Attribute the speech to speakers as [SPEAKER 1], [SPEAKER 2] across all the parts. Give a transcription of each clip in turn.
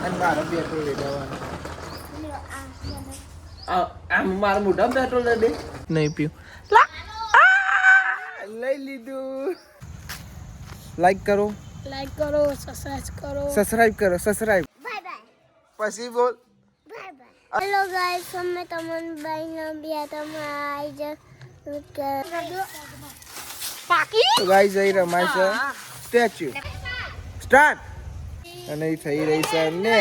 [SPEAKER 1] અને મારો પેટ્રોલ લઈ દેવાનું. આમ મારા મોઢા પેટ્રોલ લઈ દે. નહીં પીવું. લઈ લીધું. લાઈક કરો, સબસ્ક્રાઇબ કરો. Bye bye. પછી બોલ બાય બાય. હેલો ગાઈસ, અમે તમને બાઈના બિયા તમે આઈ જ પાકી. ગાઈસ જઈ રમાય છે સ્ટેચ્યુ. સ્ટાર્ટ. અને થઈ રહી છે ને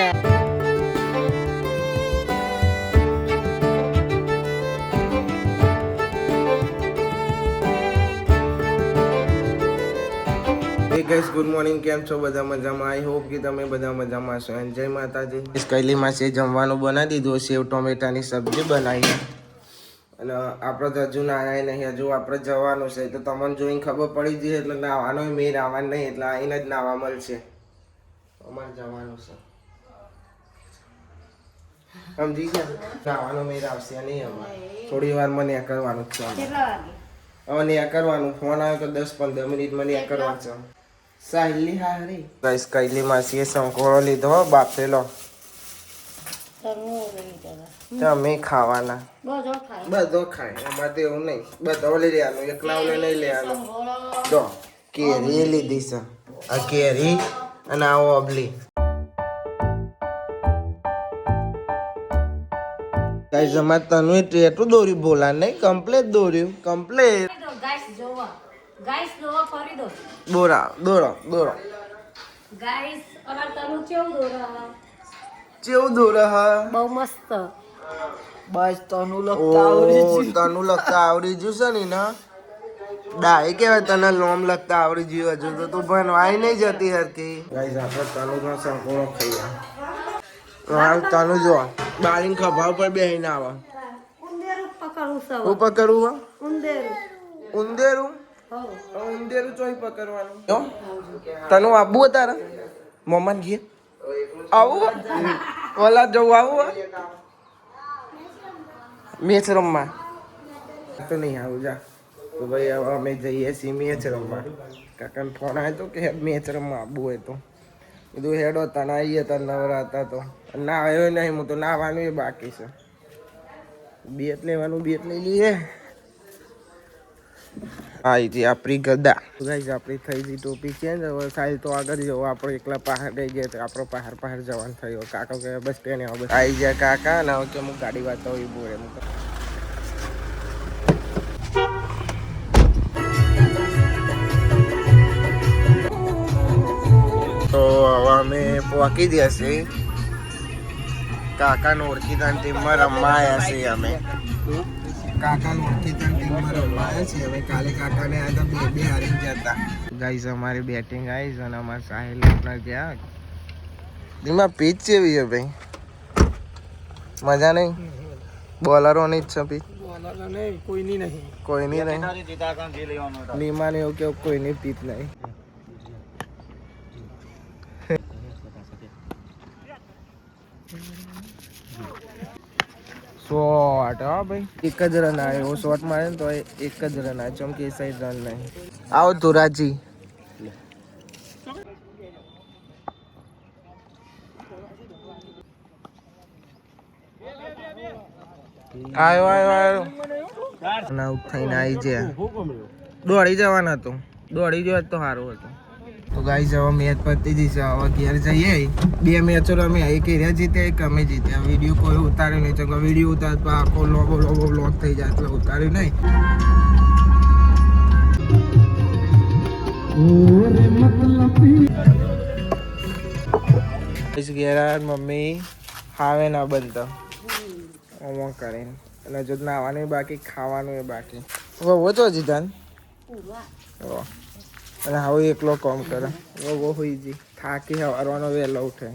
[SPEAKER 1] ગાઈસ ગુડ મોર્નિંગ. કેમ છો બધા? મજામાં? આઈ હોપ કે તમે બધા મજામાં છો. અને જય માતાજી. કૈલીમાં છે જમવાનું બનાવી દીધું. સેવ ટોમેટાની સબ્જી બનાવી. અને આપણે તો હજુ નાયા નહીં, હજુ આપણે જવાનું છે. તો તમને જોઈને ખબર પડી જઈએ એટલે નાવાનો મેં આવવાનું નહીં, એટલે આવીને જ નાવા મળશે. અમારે જવાનું છે, સમજી ગયા? નાવાનો મેં આવશે નહીં. અમારે થોડી વાર મને કરવાનું છે. હવે ને કરવાનું ફોન આવ્યો તો 10-15 મિનિટમાં ને કરવાનું છે. સાહેલી હારી ગાઈસ કૈલી માસીએ સંકોળો લીધો બાફેલો. તમે ખાવાના બધો ખાય. અમારે તો એવું નહીં, બધો લઈ લેવાનું, એકલા નહીં લેવાનું. જો કેરી લીધી છે, આ કેરી અને આ ઓબલી. ગાઈસ અમારે તનુ એટલું દોર્યું બોલા નહીં, કમ્પ્લેટ દોર્યું, કમ્પ્લેટ.
[SPEAKER 2] ગાઈસ નો ફરી દો.
[SPEAKER 1] દોરો
[SPEAKER 2] ગાઈસ અમાર તનું કેવું
[SPEAKER 1] દોરા હા
[SPEAKER 2] બહુ મસ્ત.
[SPEAKER 1] બસ તનુ લખતા આવડી ગયું છે ને ડાય કેવાય. તને લોમ લખતા આવડી ગયું હજુ તો તું ભણવાય નહીં જતી હરકી. ગાઈસ આપણે તનુનો સંકોળો ખાઈએ. તનુ જો બારીન ખભા ઉપર બેહીને આવે.
[SPEAKER 2] ઉંદેરું પકડું સવ.
[SPEAKER 1] હું પકડું?
[SPEAKER 2] ઉંદેરું
[SPEAKER 1] ઉંદેરું ચોઈ પકડવાનું. તનુ આબુ તારા મમ્મા ઘી આવું ઓલા જવું આવું મેચ રમવા તો નહીં આવું. જા તો ભાઈ હવે અમે જઈએ છીએ મેચ રમવા. કાકાને ફોન આવ્યો તો કે મેચ રમવા આવવું હોય તો કીધું હેડો. તને આવીએ તને નવરા હતા તો ના આવ્યો નહીં. હું તો નાવાનું એ બાકી છે. બેટ લેવાનું, બેટ લઈ લઈએ. આવી હતી આપણી ગદા. ગાઈસ આપણી થઈ ગઈ ટોપી ચેન્જ. હવે સાહેબ તો આગળ જવો, આપણે એકલા પહાડ રહી ગયા તો આપણો પહાડ જવાનું થયો. કાકા કે બસ ટ્રેન બસ આવી જાય કાકા. અને હવે કે હું ગાડી વાંચતા હોય બોરે. તો હવે અમે પહોંચી ગયા છીએ. કાકાનો ઓળખીતા ટીમમાં રમવા આવ્યા છીએ અમે. કાકાને ઓળખીતા ટીમમાં રમવા આવ્યા છીએ. હવે કાલે કાકાને આવ્યા બે હારી જતા. ગાઈસ અમારી બેટિંગ આવી છે અને અમારા સાહેલ આપણા ત્યાં એમાં પીચ જેવી છે ભાઈ. મજા નહીં. બોલરોની જ છે પીચ. કોઈની નહીં. લીમાને એવું કેવું કોઈની પીચ નહીં. શોર્ટ હા ભાઈ, એક જ રન આવે. એવો શોર્ટ મારે ને તો એક જ રન આવે. ચમકી સાઈડ રન નહીં. આવો ધુરાજી. આયો આઉટ થઈને આવી જાય. દોડી જવાના હતો, દોડી ગયો તો સારું હતું. તો ગાઈસ હવે મેચ પતી જશે. હવે ઘેર જઈએ. બે મેચો રમે, એક એરિયા જીતે, એક અમે જીત્યા. વિડીયો કોઈ ઉતાર્યો નહીં. તો વિડીયો ઉતાર તો આખો લોબો બ્લોક થઈ જાય એટલે ઉતાર્યું નહીં. ઘેર મમ્મી ખાવે ના બનતા ઓમો કરીને. અને જો નાવાનું બાકી, ખાવાનું એ બાકી. વહુ તો જીધાન અને હવે એકલો કામ કરે. વહુ હોઈ જી થાકી હવારવાનો વહેલો ઉઠે.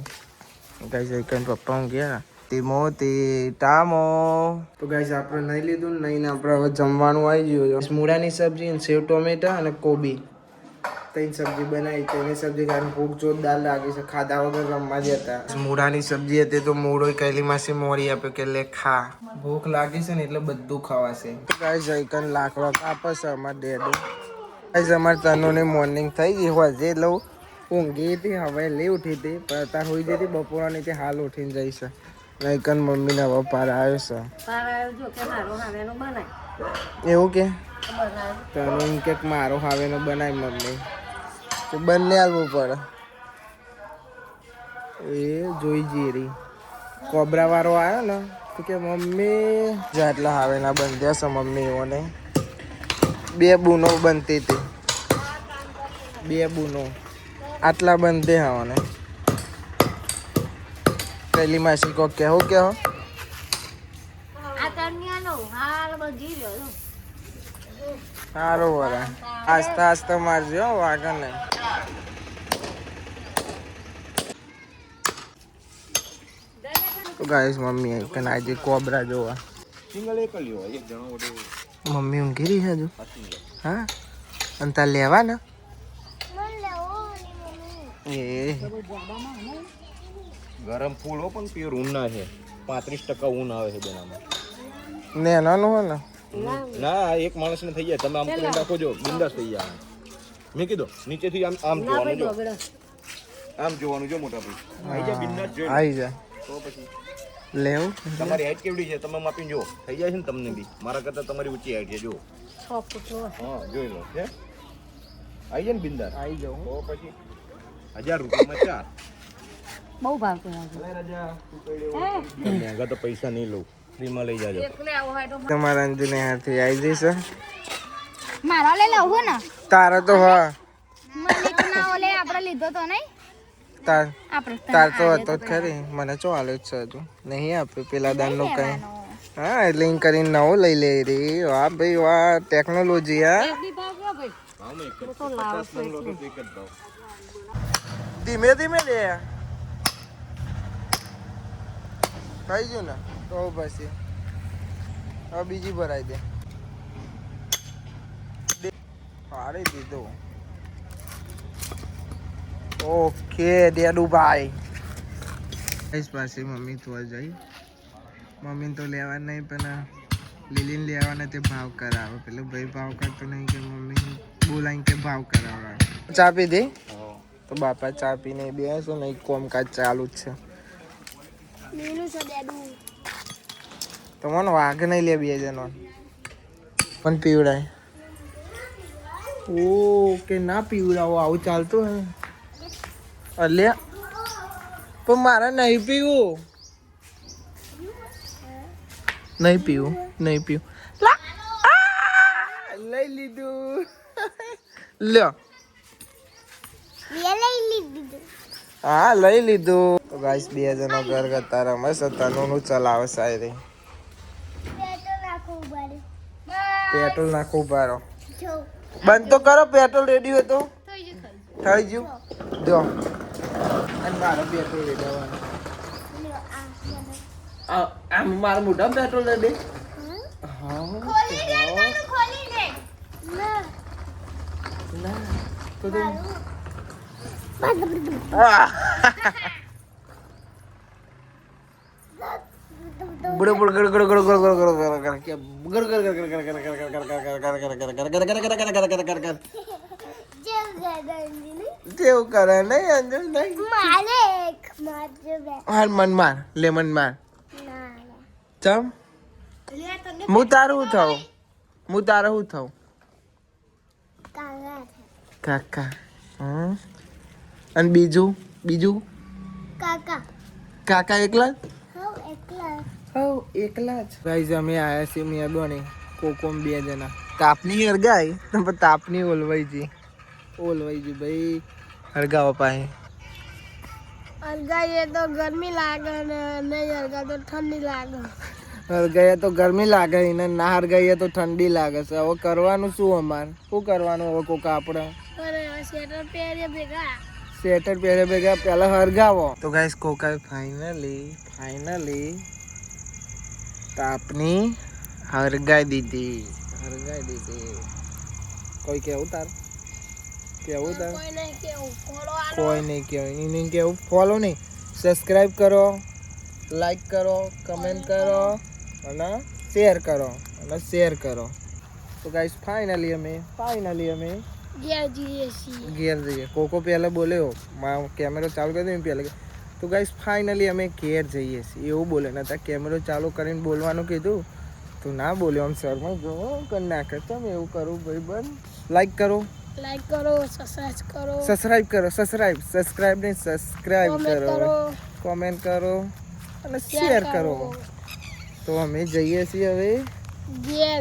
[SPEAKER 1] ગાઈસ એકન પપ્પા હું ગયા ટીમોથી ટામો. તો ગાઈસ આપણે નહીં લીધું નહીં ને આપણે હવે જમવાનું આવી ગયું. મૂળાની સબ્જી, સેવ ટોમેટા અને કોબી ત્રણ સબ્જી બનાવી. તેની સબ્જી ખાઈને ભૂખ જોરદાર લાગી છે. ખાધા વગર રમવા જતા. મૂળાની સબ્જી હતી તો મૂળો કૈલી માસી મોરી આપ્યો કે લે ખા. ભૂખ લાગી છે ને એટલે બધું ખવાશે. ગાઈસ એકન લાકડા કાપે છે અમારે ડેડો. ગાઈસ અમારે તનુની મોર્નિંગ થઈ ગઈ. હોજે લઉં ઊંઘી હતી હવે લે ઉઠી હતી પણ અત્યારે હોઈ જતી બપોરાની તે હાલ ઉઠીને જઈશ નહીં કન મમ્મીને હવે પાર આવ્યો છે
[SPEAKER 2] તારા જો કે મારો હાવેનો બનાય
[SPEAKER 1] એવું કે
[SPEAKER 2] બનાય
[SPEAKER 1] તને એમ કે મારો હાવેનો બનાય મમ્મી તો બંને હાલવું પડે એ જોઈ જીરી કોબરા વાળો આવ્યો ને તો કે મમ્મી જેટલા હાવેના બંધ્યા છે મમ્મી એઓને 2 બૂનો બનતી હતી 2 બૂનો આટલા બંધે હવાને પેલી માસી કો કેહો
[SPEAKER 2] આ તન્યાનો હાલ બધી રહ્યો
[SPEAKER 1] સારો વરા આસ્તા આસ્તા મારજો હો આગળ નહીં તો ગાઈસ મમ્મી કે આજે કોબરા જોવા મમ્મી ઊંઘી રહી છે હજુ હા અને તાર લેવા ને એ
[SPEAKER 3] ગરમ ફૂલ હો પણ પ્યોર ઊન ના છે 35% ઊન આવે છે બેનામાં
[SPEAKER 1] ને નાનું હોય ને
[SPEAKER 3] ના એક માણસને થઈ જાય તમે આમ કરીને રાખો જો બિંદાસ થઈ જાય મેં કીધું નીચેથી આમ આમ જોવાનું જો આમ જોવાનું જો મોટા ભાઈ આવી જાય બિંદાસ જોઈ
[SPEAKER 1] આવી જાય
[SPEAKER 3] તો પછી
[SPEAKER 1] લેવું
[SPEAKER 3] તમારી હાઈટ કેવડી છે તમે માપીને જો થઈ જાય છે ને તમને બી મારા કરતા તમારી ઊંચી હાઈટ છે જો
[SPEAKER 2] 6 ફૂટનો
[SPEAKER 3] હા જોઈ લો છે આવી જાય ને બિંદાસ
[SPEAKER 1] આવી જાઉં
[SPEAKER 3] તો પછી 1000 રૂપિયામાં 4
[SPEAKER 2] બહુ ભાવ કરે
[SPEAKER 3] મહેંગા તો પૈસા નહીં લઉં ફ્રીમાં લઈ જાજો
[SPEAKER 2] એકલે આવો હોય તો
[SPEAKER 1] તમારા અંજુને હાથથી આવી જશે
[SPEAKER 4] મારો લે લઉં ને
[SPEAKER 1] તારા તો હા
[SPEAKER 4] મલિક ના ઓલે આપણે લીધો તો નહીં
[SPEAKER 1] તાર
[SPEAKER 4] આપણે
[SPEAKER 1] તાર તો હતો જ ખરી મને ચો આલો જ છે હજુ નહીં આપ્યું પેલા દાનનું કઈ હા એટલે એમ કરીને નવો લઈ લે રે વાહ ભાઈ વાહ ટેકનોલોજી હા
[SPEAKER 2] એકલી ભાવ કે ભાઈ
[SPEAKER 3] ભાવમાં એક જ
[SPEAKER 2] તો લાવ
[SPEAKER 3] 50 નો લો તો એક જ ભાવ
[SPEAKER 1] ધીમે ધીમે લે થઈ ગયું ને તો પછી હવે બીજી ભરાઈ દે હારી દીધો ઓકે ડેડુભાઈ કઈ પાસે મમ્મી તો જઈ મમ્મીને તો લેવા નહીં પણ લીલીને લેવાના તે ભાવ કરાવે પેલો ભાઈ ભાવ કરતો નહીં કે મમ્મી બોલાવીને કે ભાવ કરાવવા ચા પી દે તો બાપા ચા પીને બેસો નહીં કોમકાજ ચાલુ જ છે
[SPEAKER 4] લીલું છે ડેડુ
[SPEAKER 1] તો મને વાઘ નહીં લે 2 જણો પણ પીવડાય ઓ કે ના પીવડાવો આવું ચાલતું હે અલ્યા પણ મારે નહીં પીવું નહીં પીવું લા! લઈ લીધું લ્યો
[SPEAKER 4] લઈ લીધું
[SPEAKER 1] હા લઈ લીધું તો ગાઈસ 2 જણો ઘર કરતા રમે છે તનુનું ચલાવે સાયરી
[SPEAKER 4] પેટો નાખો ઉબાડે
[SPEAKER 1] પેટ્રોલ નાખવું પારો
[SPEAKER 4] જો
[SPEAKER 1] બંધ તો કરો પેટ્રોલ રેડી હોય તો
[SPEAKER 4] થઈ જશે
[SPEAKER 1] થઈ ગયું જો અને મારો પેટ્રોલ રેડાવાનું આમ મારા મોઢા પેટ્રોલ દે હા
[SPEAKER 4] ખોલી દે તને ખોલી દે ના
[SPEAKER 1] ના તો તો બડો બડો ગડ ગડ ગડ ગડ ગડ ગડ કે ગડ ગડ ગડ ગડ
[SPEAKER 4] જો ગદંજી
[SPEAKER 1] કેવું કરે નહીં અંજુ નહીં
[SPEAKER 4] માલિક મારજો બે
[SPEAKER 1] હાલ મન માર લેમન માર
[SPEAKER 4] ના
[SPEAKER 1] ચમ
[SPEAKER 2] લે તને
[SPEAKER 1] હું તારું થાઉં
[SPEAKER 4] કાંગા
[SPEAKER 1] કાકા અને બીજું
[SPEAKER 4] કાકા
[SPEAKER 1] કાકા એકલા
[SPEAKER 4] હા એકલા
[SPEAKER 1] એકલા જ ગાઈઝ અમે આયા છીએ મેદોની કોકોમ 2 જણા તાપની હરગાઈ પણ તાપની ઓલવાઈ જી ભાઈ હરગાવા પાસે
[SPEAKER 4] અરગાઈએ તો ગરમી લાગે ને નહીં અરગા તો ઠંડી લાગે
[SPEAKER 1] હરગાઈએ તો ગરમી લાગે ને ના હરગાઈએ તો ઠંડી લાગે છે હવે કરવાનું શું અમારે શું કરવાનું હવે કોક આપણે
[SPEAKER 4] અરે સ્વેટર પહેરીએ ભેગા
[SPEAKER 1] સ્વેટર પહેરે ભેગા પહેલા હરગાવો તો ગાઈસ કોકા ફાઇનલી તાપની હરગાઈ દીધી કોઈ કેવું તાર
[SPEAKER 4] કોઈ નહીં કેવું ફોલો
[SPEAKER 1] કોઈ નહીં કેવું એને કેવું ફોલો નહીં સબસ્ક્રાઈબ કરો લાઈક કરો કમેન્ટ કરો અને શેર કરો તો ગાઈસ ફાઇનલી અમે
[SPEAKER 4] ઘેર જઈએ છીએ.
[SPEAKER 1] ઘેર જઈએ. કોકો પહેલાં બોલ્યો કેમેરો ચાલુ કરી દે પહેલાં તો ગાઈસ ફાઇનલી અમે ઘેર જઈએ છીએ એવું બોલે નતા કેમેરો ચાલુ કરીને બોલવાનું કીધું તું ના બોલ્યો આમ શર્મા જો કરી નાખે તમે એવું કરું ભાઈ બંધ. લાઈક કરો,
[SPEAKER 4] લાઈક કરો, સબસ્ક્રાઇબ કરો,
[SPEAKER 1] સબસ્ક્રાઇબ ને સબસ્ક્રાઇબ કરો, કોમેન્ટ કરો અને શેર કરો. તો અમે જઈએ છીએ હવે
[SPEAKER 4] ઘેર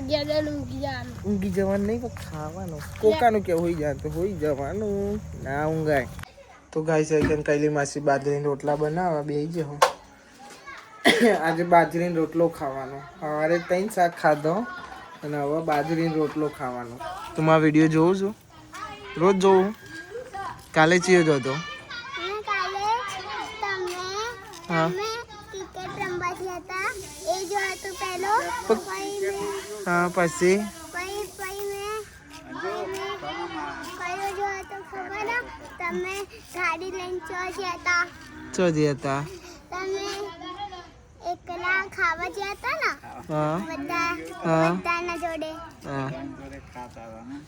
[SPEAKER 1] ઊંઘી જવાનું નહીં પણ ખાવાનું. કોકાનું કે હોઈ જાય તો હોઈ જવાનું ના ઊંઘાય. તો ગાય છે કૈલી માસી બાજરીના રોટલા બનાવવા બે જાઓ. આજે બાજરીનો રોટલો ખાવાનો. સવારે 3 શાક ખાધો અને હવે બાજરીનો રોટલો ખાવાનો. તું મારો વિડીયો જોઉં છું રોજ જોઉં. કાલે ચિયો જોતો? હા હા પછી
[SPEAKER 4] તમે ગાડી લઈને હતા
[SPEAKER 1] ચો જે હતા
[SPEAKER 4] તમે એકલા ખાવા ગયા હતા ને
[SPEAKER 1] હા
[SPEAKER 4] બધાના જોડે.
[SPEAKER 1] હા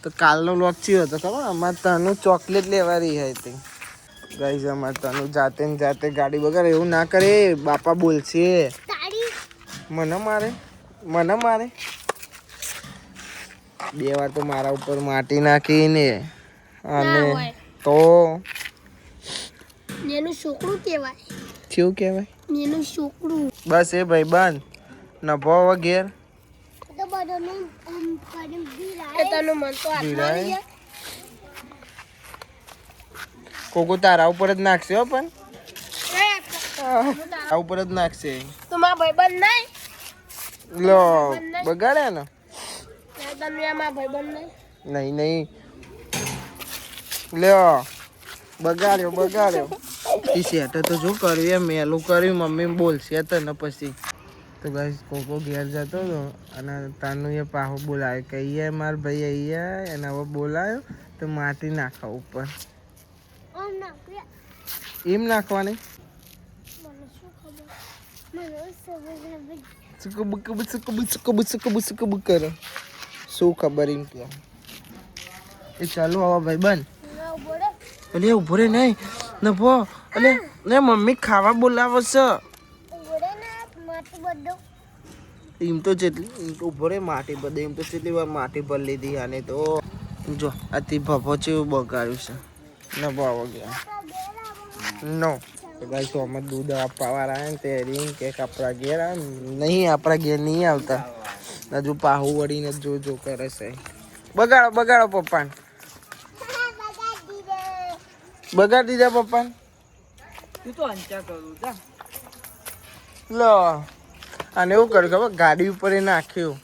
[SPEAKER 1] તો કાલનો વ્લોગ ચિયો હતો ખબર અમારે તનું ચોકલેટ લેવાની હતી ગાઈઝ. અમારે તનું જાતે ને જાતે ગાડી વગર એવું ના કરે બાપા બોલશે મને મારે. બે વાર તો મારા ઉપર માટી નાખીને અને તો
[SPEAKER 4] એનું છોકરું કહેવાય.
[SPEAKER 1] કેવું કહેવાય?
[SPEAKER 4] એનું છોકરું.
[SPEAKER 1] બસ એ ભાઈ બંધ નભો વગેર
[SPEAKER 4] તો બધાનું તનું મન તો આત્મા
[SPEAKER 1] કોકો તારા ઉપર જ નાખશે હો પણ તારા ઉપર જ નાખશે.
[SPEAKER 4] તો મારા ભાઈબંધ નહીં
[SPEAKER 1] લો બગાડ્યા ને
[SPEAKER 4] તમે મારા ભાઈબંધ નહીં.
[SPEAKER 1] નહીં લ્યો બગાડ્યો. એ સેટ તો જો કર્યું એમ મેલું કર્યું મમ્મી બોલશે તને પછી. તો ગાઈસ કોકો ઘેર જતો હતો અને તાનું એ પાહો બોલાયો કે અહીંયા માર ભાઈ અહીંયા એને હવે બોલાયો તો માટી નાખા ઉપર. એમ નાખવાની કરે શું ખબર એમ કે એ ચાલો હવે ભાઈ બંધ. અલે ઉભો રે નહીં નભો અલે ને મમ્મી ખાવા બોલાવે છે એમ તો જેટલી ઉભો રે માટી બધે એમ તો કેટલી વાર માટી ભરી લીધી આને તો જો આથી ભભો ચેવું બગાડ્યું છે નભો આવો ગયા નો. તો ગાઈસ તો અમે દૂધ આપવા વાળા ને તે રીંગ કે આપણા ઘેર નહીં આપણા ઘેર નહીં આવતા હજુ પાહુ વળીને જો કરે છે. બગાડો પપ્પાને બગાડ દીધા પપ્પાને. તું તો અંચા કરું જા લો અને એવું કર્યું ખબર ગાડી ઉપર નાખ્યું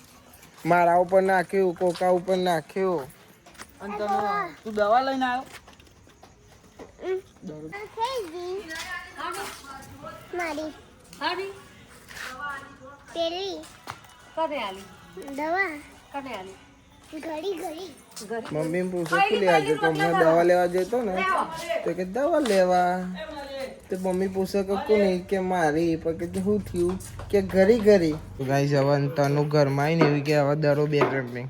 [SPEAKER 1] મારા ઉપર નાખ્યું કોકા ઉપર નાખ્યું. અને તું દવા લઈને આવ્યો મમ્મી પૂછો શું લેવા જતો હમણાં દવા લેવા જતો ને તો કે દવા લેવા તો મમ્મી પૂછે કે કોની કે મારી પણ કે શું થયું કે ઘરી ગાઈ જવાનું તનું ઘરમાં આવીને એવી કે હવે દરો 2 ટ્રમ્પી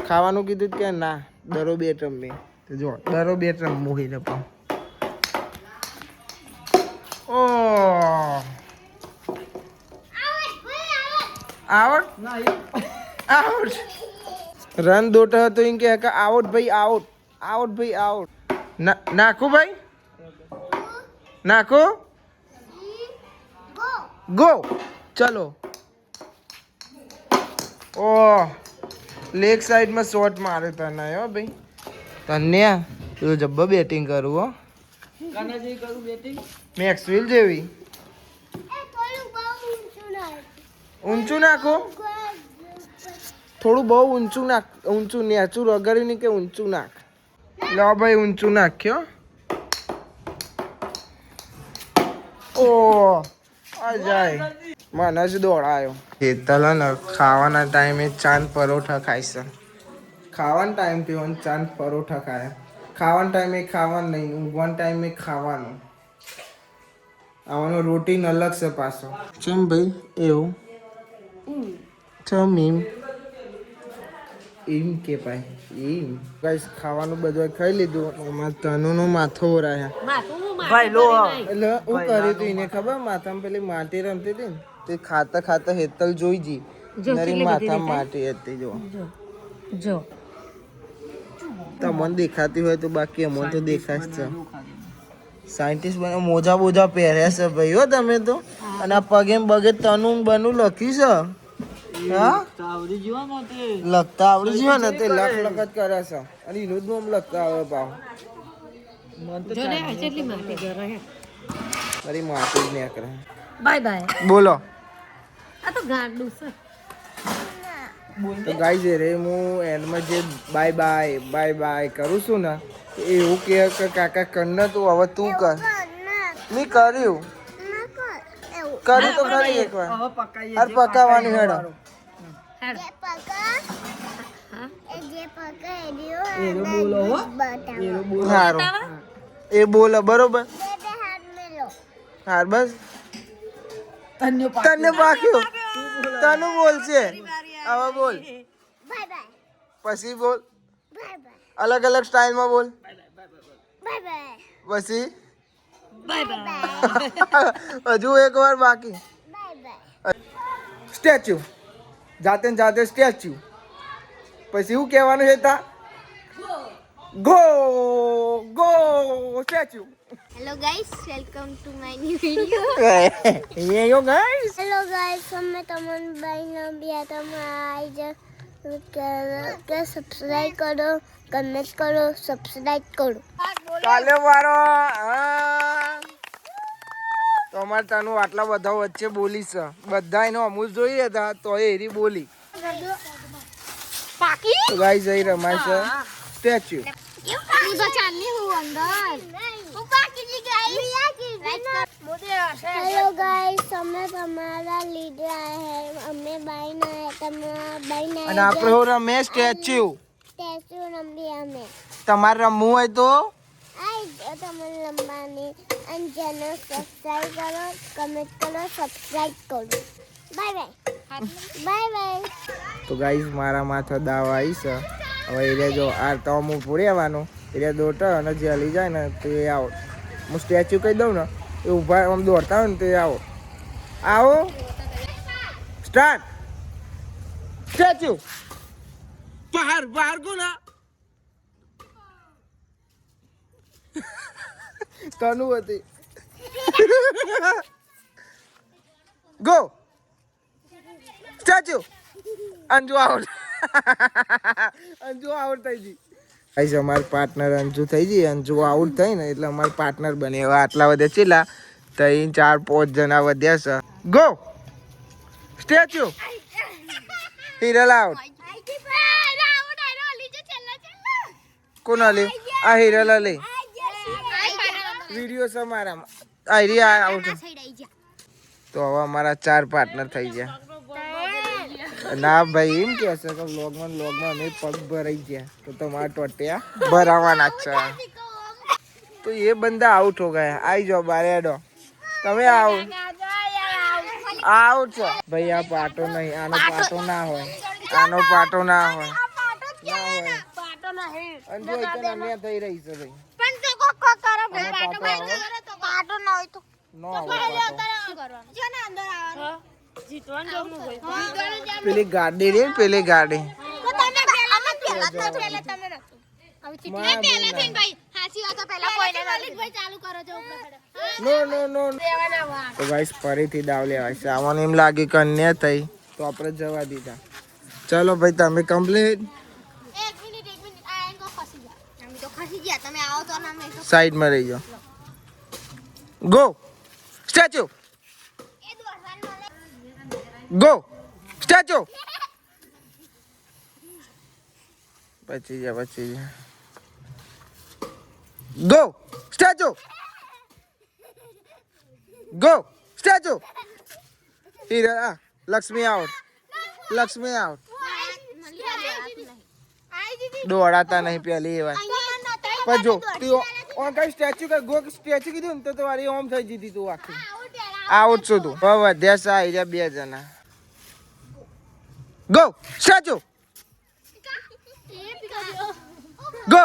[SPEAKER 1] ખાવાનું કીધું કે ના દરો 2 ટ્રમ્પી તો જો દરો 2 ટ્રમ્પ મૂકીને પણ ઓ આઉટ રન દોટ હતો એમ કે આઉટ ભાઈ આઉટ નાખો ભાઈ નાખો ગો ચલો. ઓ લેગ સાઈડમાં શોટ મારે તને હો ભાઈ તને તું જબ્બર બેટિંગ કરું હો મેક્સવેલ જેવી ઊંચું નાખો થોડું બહુ ઊંચું નેચું રગડ્યું નહીં કે ઊંચું નાખ. લો ભાઈ ઊંચું નાખ્યો. ઓ જાય મને જ દોડાયો. હેતલ ને ખાવાના ટાઈમે ચાંદ પરોઠા ખાય છે. ખાવાના ટાઈમ થયો ચાંદ પરોઠા ખાય. ખાવાના ટાઈમે ખાવાનું નહીં ઊંઘવાના ટાઈમે ખાવાનું. આવાનો રૂટીન અલગ છે પાછો. ચમ ભાઈ એવું ચમ એમ એમ કે ભાઈ એમ ગાઈસ ખાવાનું બધું ખાઈ લીધું. અમારે તનુનું માથું ઓરાયા.
[SPEAKER 2] ભાઈ લો
[SPEAKER 1] એટલે હું કર્યું તું એને ખબર માથામાં પેલી માટી રમતી હતી ને તે ખાતા ખાતા હેતલ જોઈ જી નરી માથામાં માટી હતી જો
[SPEAKER 2] જો
[SPEAKER 1] તમને દેખાતી હોય તો બાકી અમને તો દેખાય જ છે. સાયન્ટિસ્ટ બને મોજા બોજા પહેર્યા છે ભાઈ હો તમે તો. અને આ પગે બગે તનું બનું લખ્યું છે. હા લખતા આવડી ગયો ને તે લખ લખ જ કરે છે. અને એનું જ નામ લખતા આવે પાવ
[SPEAKER 2] જો ને કેટલી માટી કરે હે.
[SPEAKER 1] મારી માટી જ નીકળે.
[SPEAKER 2] Bye bye.
[SPEAKER 1] બોલો
[SPEAKER 2] આ તો ગાંડું છે.
[SPEAKER 1] તો ગાઈઝ રે હું એન્ડમાં જે બાય બાય બાય બાય કરું છું ને એવું કે કાકા કર ને તું હવે તું કર. મેં કર્યું કર્યું તો ખરી એકવાર. અરે પકાવવાની હેડો સારું એ બોલો બરોબર. હાર બસ તને પાક્યું તને બોલશે હવે બોલ પછી બોલ અલગ અલગ સ્ટાઇલમાં બોલ પછી હજુ એક વાર બાકી. સ્ટેચ્યુ જાતે ને જાતે સ્ટેચ્યુ પછી શું કહેવાનું છે તા go go statue.
[SPEAKER 4] Hello guys welcome to my new video.
[SPEAKER 1] યો ગાઈસ
[SPEAKER 4] હેલો ગાઈસ અમે તમને બાઈનો બિયા તમે આઈ કે સબસ્ક્રાઇબ કરો કમેન્ટ કરો સબસ્ક્રાઇબ કરો.
[SPEAKER 1] ચાલે વારો તો અમારે તનું આટલા બધા વચ્ચે બોલી છે બધા એનો અમૂલ જોઈએ હતા તો એ એરી બોલી. તો ગાઈસ જઈ રમાય છે સ્ટેચ્યુ.
[SPEAKER 4] હેલો ગાઈસ અમે તમારા લીધે અમે બાઈના તમે બાઈના
[SPEAKER 1] અને આપણે હું રમે સ્ટેચ્યુ.
[SPEAKER 4] સ્ટેચ્યુ રમી અમે
[SPEAKER 1] તમારે રમવું હોય તો
[SPEAKER 4] આઈ તમે લંબાની અને ચેનલ સબસ્ક્રાઇબ કરો કમેન્ટ કરો સબસ્ક્રાઇબ કરો. Bye bye bye bye.
[SPEAKER 1] તો ગાઈસ મારા માથે દાવ આવી છે હવે એને જો આ તો હું પૂરેવાનું એટલે દોડતો અને જે હલી જાય ને તો એ આવો. હું સ્ટેચ્યુ કહી દઉં ને એ ઊભા આમ દોડતા હોય ને તો એ આવો આવો સ્ટાર્ટ સ્ટેચ્યુ બહાર બહાર કો ના તનુ હતી go statue Anju out Anju out થઈ ગઈ. ગાઈસ અમાર પાર્ટનર અંજુ થઈ ગઈ. અંજુ આઉટ થઈ ને એટલે અમાર પાર્ટનર બને. હવે આટલા વધ્યા ચેલા 3 4 5 જણા વધ્યા છે. Go statue Hiral out. કોણ લે આ હિરલ લે વિડિયો છે મારામાં આ આઉટ. તો હવે અમારા 4 પાર્ટનર થઈ ગયા. ના ભાઈ એમ કે છે કે વ્લોગમાં અમે પગ ભરાઈ ગયા તો તમારા ટોટિયા ભરાવાના છે. તો એ બંદા આઉટ હો ગયા. આવી જાઓ બારે હેડો તમે આઉટ આઉટ છો ભાઈ. આ પાટો નહીં આનો પાટો ના હોય આનો પાટો ના હોય ના હોય અંજુ એકન અમે થઈ રહી છે ભાઈ.
[SPEAKER 4] પણ તો કોક કોક કરો ભાઈ
[SPEAKER 1] પાટો આવે
[SPEAKER 4] પાટો ના હોય તો
[SPEAKER 1] નો આવે પાટો.
[SPEAKER 4] જો ને અંદર આવવાનું
[SPEAKER 1] પેલી ગાડી રે પેલી ગાડી
[SPEAKER 4] તો તમે અમે પહેલા તો પહેલા તમે રાખો હવે ચીટી પહેલા થઈને ભાઈ હાસી વાત પહેલા કોઈને ભાઈ ચાલુ કરો છો
[SPEAKER 1] નો નો નો. તો ગાઈસ ફરીથી દાવ લેવાય છે. આમાં એમ લાગે કે અન્ય થઈ તો આપણે જવા દીધા. ચલો ભાઈ તમે કમ્પ્લીટ.
[SPEAKER 4] એક મિનિટ આ એંગો ખસી ગયા અમે તો ખસી ગયા તમે આવો તો ના મેં
[SPEAKER 1] સાઈડમાં રહી જાઓ. ગો સ્ટેચ્યુ
[SPEAKER 4] એ દોડવાનું
[SPEAKER 1] ગો સ્ટેચ્યુ પછી જા ગો સ્ટેચ્યુ ગો સ્ટેચ્યુ હીરા લક્ષ્મી આઉટ લક્ષ્મી આઉટ. દોડાતા નહીં પેલી એ વાત પણ જો તું ઓન કઈ સ્ટેચ્યુ કે ગો સ્ટેચ્યુ કીધું ને તો તમારી ઓમ થઈ જીતી તું આખી આઉટ છો તું. હવે વધ્યા છે આવી 2 જણા. Go statue go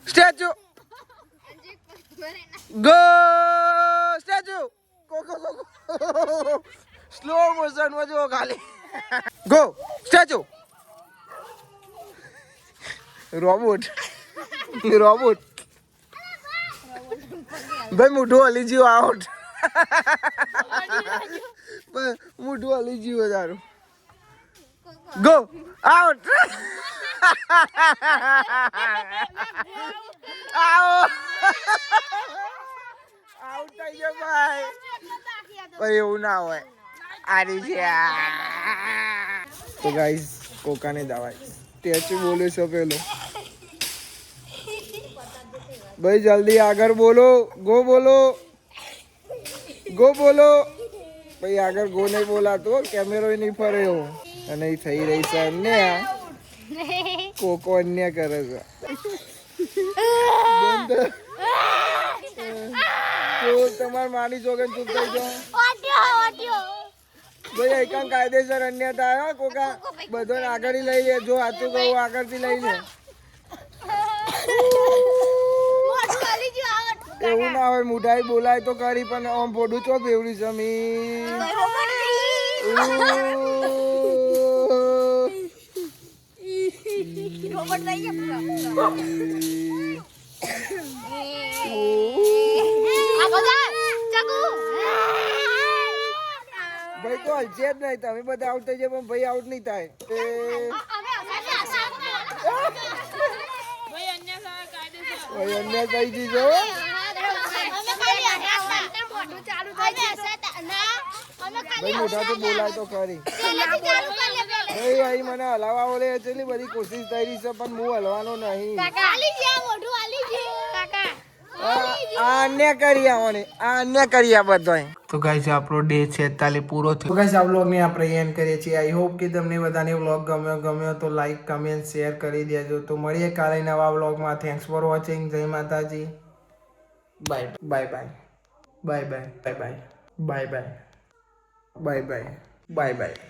[SPEAKER 1] statue go statue slow motion માં જો ખાલી ગો સ્ટેચ્યુ રોબોટ રોબોટ ભાઈ મોઢું હલી ગયું આઉટ મોઢું હલી ગયું તારું ગો આઉટ આઉટ થઈ ગયો ભાઈ ભાઈ એવું ના હોય આરી છે તો ગાઈસ કોકાને દવાઈ સ્ટેચ્યુ બોલ્યો છો પેલો ભાઈ જલ્દી આગળ બોલો ગો બોલો ગો બોલો ભાઈ આગળ ગો નહીં બોલાતો કેમેરો નહીં ફરે એવો અને એ થઈ રહી છે અન્ય કોકો અન્ય કરે છે તો તમારે માની છો કે ચૂપ થઈ જાઓ ભાઈ એકમ કાયદેસર અન્યતા આવ્યો કોકા બધો આગળ લઈ લે જો હાથું કહું આગળથી લઈ લે એવું ના હોય મુઢાઈ બોલાય તો કરી પણ આમ પોડું ચો બેવડી જમી ભાઈ તો હલશે જ નહીં તમે બધા આઉટ થઈ જાય પણ ભાઈ આઉટ નહીં થાય ભાઈ અન્ય થઈ દીધો ભાઈ મોઢા તો બોલાય તો ખરી ભાઈ અહીં મને હલાવા ઓલે એટલી બધી કોશિશ થઈ રહી છે પણ હું હલવાનો નહીં અન્ય કરી આવવાની અન્ય કરી આ બધો તો ગાઈસ આપણો ડે 46 પૂરો થયો તો ગાઈસ આ વ્લોગ ને આપણે એન્ડ કરીએ છીએ આઈ હોપ કે તમને બધાને વ્લોગ ગમ્યો તો લાઈક કમેન્ટ શેર કરી દેજો તો મળીએ કાલે નવા વ્લોગમાં થેન્ક્સ ફોર વોચિંગ જય માતાજી bye bye bye bye bye bye bye bye bye bye bye bye